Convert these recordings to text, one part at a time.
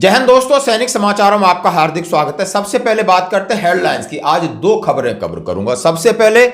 जय हिंद दोस्तों, सैनिक समाचारों में आपका हार्दिक स्वागत है। सबसे पहले बात करते हैं हेडलाइंस की। आज दो खबरें कवर करूंगा। सबसे पहले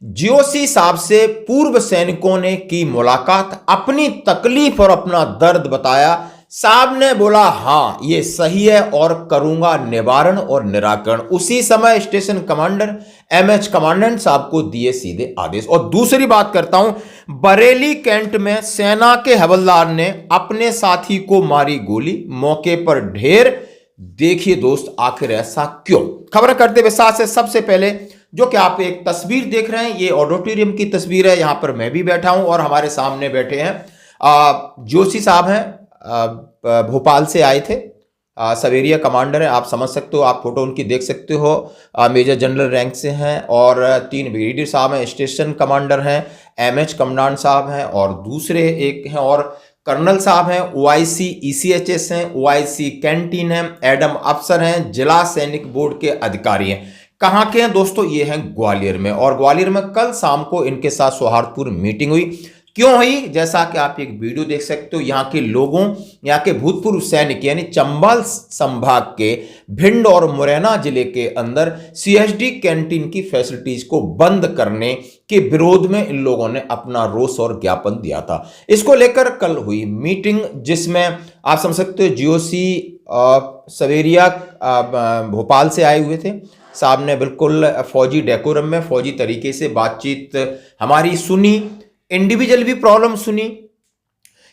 जीओसी साहब से पूर्व सैनिकों ने की मुलाकात, अपनी तकलीफ और अपना दर्द बताया। साहब ने बोला हां ये सही है और करूंगा निवारण और निराकरण। उसी समय स्टेशन कमांडर एमएच कमांडेंट साहब को दिए सीधे आदेश। और दूसरी बात करता हूं, बरेली कैंट में सेना के हवलदार ने अपने साथी को मारी गोली, मौके पर ढेर। देखिए दोस्त आखिर ऐसा क्यों। खबर करते हुए साथ से सबसे पहले जो कि आप एक तस्वीर देख रहे हैं, ये ऑडिटोरियम की तस्वीर है। यहां पर मैं भी बैठा हूं और हमारे सामने बैठे हैं जोशी साहब हैं, भोपाल से आए थे, सवेरिया कमांडर है। आप समझ सकते हो, आप फोटो उनकी देख सकते हो। मेजर जनरल रैंक से हैं। और 3 ब्रिगेडियर साहब हैं, स्टेशन कमांडर हैं, एमएच कमांडेंट साहब हैं और दूसरे एक हैं और कर्नल साहब हैं। ओआईसी ईसीएचएस हैं, ओआईसी कैंटीन हैं, एडम अफसर हैं, जिला सैनिक बोर्ड के अधिकारी हैं। कहाँ के हैं दोस्तों? ये हैं ग्वालियर में। और ग्वालियर में कल शाम को इनके साथ सौहार्दपूर्ण मीटिंग हुई। क्यों हुई? जैसा कि आप एक वीडियो देख सकते हो, यहाँ के लोगों, यहाँ के भूतपूर्व सैनिक यानी चंबल संभाग के भिंड और मुरैना जिले के अंदर सीएसडी कैंटीन की फैसिलिटीज को बंद करने के विरोध में इन लोगों ने अपना रोष और ज्ञापन दिया था। इसको लेकर कल हुई मीटिंग, जिसमें आप समझ सकते हो जीओसी सवेरिया भोपाल से आए हुए थे। साहब ने बिल्कुल फौजी डेकोरम में, फौजी तरीके से बातचीत हमारी सुनी, इंडिविजुअल भी प्रॉब्लम सुनी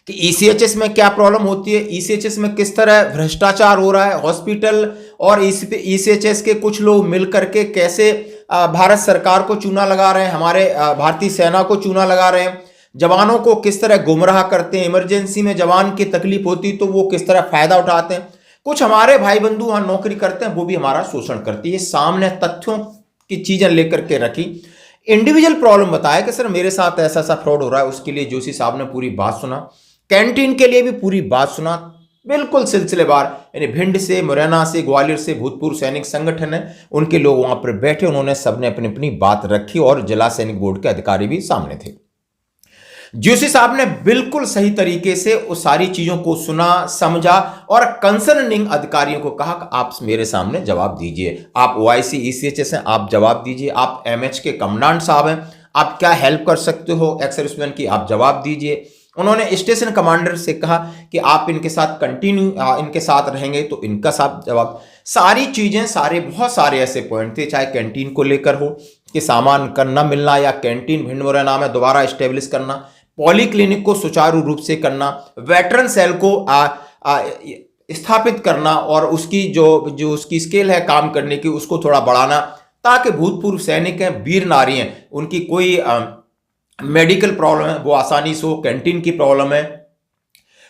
कि ईसीएचएस में क्या प्रॉब्लम होती है, ईसीएचएस में किस तरह भ्रष्टाचार हो रहा है, हॉस्पिटल और ईसीएचएस के कुछ लोग मिलकर के कैसे भारत सरकार को चूना लगा रहे हैं, हमारे भारतीय सेना को चूना लगा रहे हैं, जवानों को किस तरह गुमराह करते हैं, इमरजेंसी में जवान की तकलीफ होती तो वो किस तरह फायदा उठाते हैं। कुछ हमारे भाई बंधु वहां नौकरी करते हैं, वो भी हमारा शोषण करती है। सामने तथ्यों की चीजें लेकर के रखी, इंडिविजुअल प्रॉब्लम बताया कि सर मेरे साथ ऐसा ऐसा फ्रॉड हो रहा है। उसके लिए जोशी साहब ने पूरी बात सुना, कैंटीन के लिए भी पूरी बात सुना, बिल्कुल सिलसिलेवार, यानी भिंड से, मुरैना से, ग्वालियर से भूतपूर्व सैनिक संगठन है, उनके लोग वहां पर बैठे, उन्होंने सबने अपनी अपनी बात रखी और जिला सैनिक बोर्ड के अधिकारी भी सामने थे। जोशी साहब ने बिल्कुल सही तरीके से उस सारी चीजों को सुना, समझा और कंसर्निंग अधिकारियों को कहा कि आप मेरे सामने जवाब दीजिए। आप ओआईसी ईसीएचएस हैं, आप जवाब दीजिए। आप एमएच के कमांडेंट साहब हैं, आप क्या हेल्प कर सकते हो एक्स सर्विसमैन की, आप जवाब दीजिए। उन्होंने स्टेशन कमांडर से कहा कि आप इनके साथ कंटिन्यू इनके साथ रहेंगे तो इनका साथ जवाब। सारी चीजें, बहुत सारे ऐसे पॉइंट थे, चाहे कैंटीन को लेकर हो कि सामान का न मिलना, या कैंटीन भिंड मुरैना में दोबारा स्टेब्लिश करना, पॉली क्लिनिक को सुचारू रूप से करना, वेटरन सेल को स्थापित करना और उसकी जो उसकी स्केल है काम करने की, उसको थोड़ा बढ़ाना, ताकि भूतपूर्व सैनिक हैं, वीर नारी हैं, उनकी कोई मेडिकल प्रॉब्लम है वो आसानी से हो, कैंटीन की प्रॉब्लम है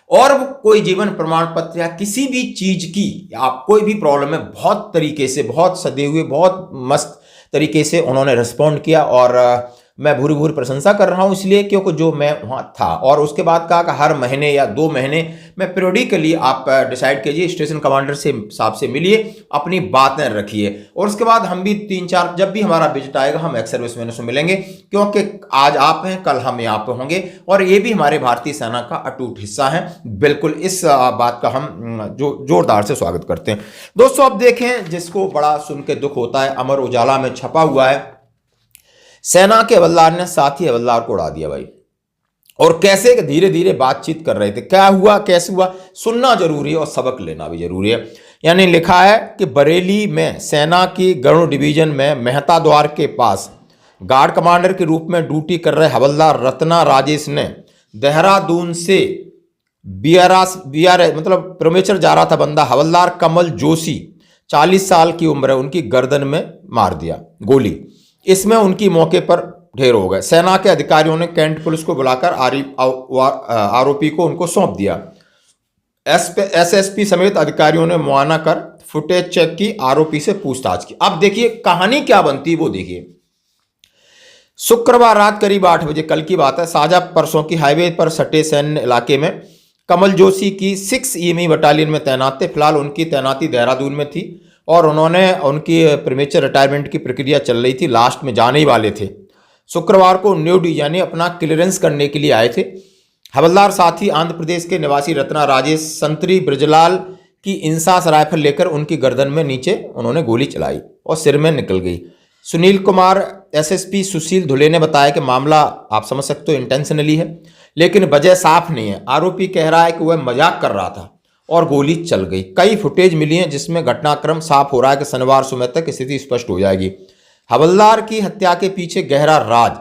और कोई जीवन प्रमाण पत्र या किसी भी चीज की आप कोई भी प्रॉब्लम है, बहुत तरीके से, बहुत सदे हुए, बहुत मस्त तरीके से उन्होंने रिस्पॉन्ड किया। और मैं भूरी भूरी प्रशंसा कर रहा हूं इसलिए क्योंकि जो मैं वहां था। और उसके बाद कहा कि हर महीने या 2 महीने में पीरियडिकली आप डिसाइड कीजिए, स्टेशन कमांडर से साहब से मिलिए, अपनी बातें रखिए। और उसके बाद हम भी 3-4 जब भी हमारा विजिट आएगा हम एक्स सर्विसमैन से मिलेंगे, क्योंकि आज आप हैं कल हम यहाँ पे होंगे और ये भी हमारे भारतीय सेना का अटूट हिस्सा है। बिल्कुल इस बात का हम जोरदार से स्वागत करते हैं। दोस्तों अब देखें, जिसको बड़ा सुन के दुख होता है, अमर उजाला में छपा हुआ है, सेना के हवलदार ने साथी हवलदार को उड़ा दिया भाई। और कैसे धीरे धीरे बातचीत कर रहे थे, क्या हुआ कैसे हुआ, सुनना जरूरी है और सबक लेना भी जरूरी है। यानी लिखा है कि बरेली में सेना की गरुड़ डिवीजन में मेहता द्वार के पास गार्ड कमांडर के रूप में ड्यूटी कर रहे हवलदार रत्ना राजेश ने देहरादून से बीआर मतलब प्रोमेचर जा रहा था बंदा, हवलदार कमल जोशी 40 साल की उम्र है, उनकी गर्दन में मार दिया गोली। इसमें उनकी मौके पर ढेर हो गए। सेना के अधिकारियों ने कैंट पुलिस को बुलाकर आरोपी को उनको सौंप दिया। एसएसपी समेत अधिकारियों ने मुआयना कर फुटेज चेक की, आरोपी से पूछताछ की। अब देखिए कहानी क्या बनती है वो देखिए। शुक्रवार रात करीब 8 बजे, कल की बात है, साझा परसों की हाईवे पर सटे सैन्य इलाके में कमल जोशी की 6 ईएमई बटालियन में तैनात थे। फिलहाल उनकी तैनाती देहरादून में थी और उनकी प्रीमेचर रिटायरमेंट की प्रक्रिया चल रही थी, लास्ट में जाने ही वाले थे। शुक्रवार को न्यू डी यानी अपना क्लियरेंस करने के लिए आए थे। हवलदार साथी आंध्र प्रदेश के निवासी रत्ना राजेश, संतरी ब्रजलाल कि इंसास राइफल लेकर उनकी गर्दन में नीचे उन्होंने गोली चलाई और सिर में निकल गई। सुनील कुमार एसएसपी सुशील धुले ने बताया कि मामला आप समझ सकते हो इंटेंशनली है, लेकिन वजह साफ नहीं है। आरोपी कह रहा है कि वह मजाक कर रहा था और गोली चल गई। कई फुटेज मिली है जिसमें घटनाक्रम साफ हो रहा है कि शनिवार सुबह तक स्थिति स्पष्ट हो जाएगी। हवलदार की हत्या के पीछे गहरा राज।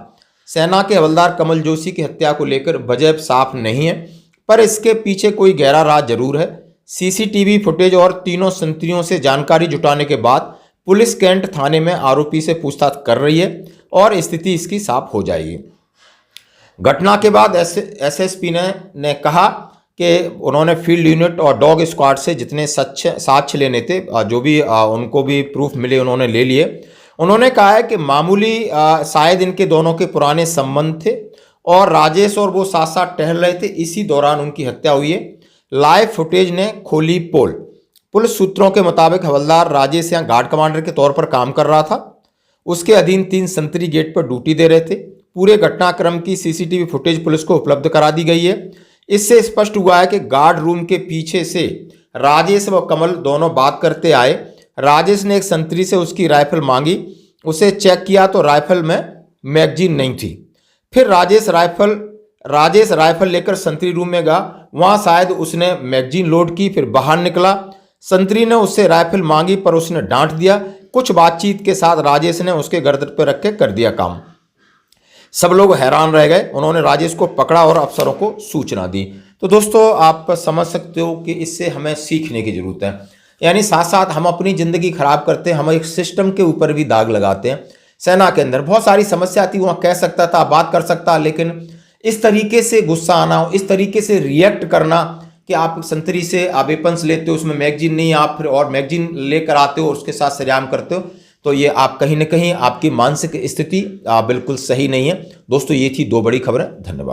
सेना के हवलदार कमल जोशी की हत्या को लेकर वजह साफ नहीं है, पर इसके पीछे कोई गहरा राज जरूर है। सीसीटीवी फुटेज और तीनों संतरियों से जानकारी जुटाने के बाद पुलिस कैंट थाने में आरोपी से पूछताछ कर रही है और स्थिति इसकी साफ हो जाएगी। घटना के बाद एसएसपी ने कहा कि उन्होंने फील्ड यूनिट और डॉग स्क्वाड से जितने साक्ष्य लेने थे, जो भी उनको भी प्रूफ मिले उन्होंने ले लिए। उन्होंने कहा है कि मामूली शायद इनके दोनों के पुराने संबंध थे और राजेश और वो साथ साथ टहल रहे थे, इसी दौरान उनकी हत्या हुई है। लाइव फुटेज ने खोली पोल। पुलिस सूत्रों के मुताबिक हवलदार राजेश यहाँ गार्ड कमांडर के तौर पर काम कर रहा था। उसके अधीन 3 संतरी गेट पर ड्यूटी दे रहे थे। पूरे घटनाक्रम की सीसीटीवी फुटेज पुलिस को उपलब्ध करा दी गई है। इससे स्पष्ट हुआ है कि गार्ड रूम के पीछे से राजेश व कमल दोनों बात करते आए। राजेश ने एक संतरी से उसकी राइफल मांगी, उसे चेक किया तो राइफल में मैगजीन नहीं थी। फिर राजेश राइफल लेकर संतरी रूम में गया, वहां शायद उसने मैगजीन लोड की, फिर बाहर निकला। संतरी ने उससे राइफल मांगी पर उसने डांट दिया। कुछ बातचीत के साथ राजेश ने उसके गर्दन पर रख के कर दिया काम। सब लोग हैरान रह गए। उन्होंने राजेश को पकड़ा और अफसरों को सूचना दी। तो दोस्तों आप समझ सकते हो कि इससे हमें सीखने की जरूरत है। यानी साथ साथ हम अपनी ज़िंदगी खराब करते हैं, हम एक सिस्टम के ऊपर भी दाग लगाते हैं। सेना के अंदर बहुत सारी समस्या थी, वहाँ कह सकता था, बात कर सकता, लेकिन इस तरीके से गुस्सा आना, इस तरीके से रिएक्ट करना कि आप संतरी से आप वेपन्स लेते हो, उसमें मैगजीन नहीं, आप फिर और मैगजीन लेकर आते हो, उसके साथ सरेआम करते हो, तो ये आप कहीं ना कहीं आपकी मानसिक स्थिति बिल्कुल सही नहीं है। दोस्तों ये थी 2 बड़ी खबरें। धन्यवाद।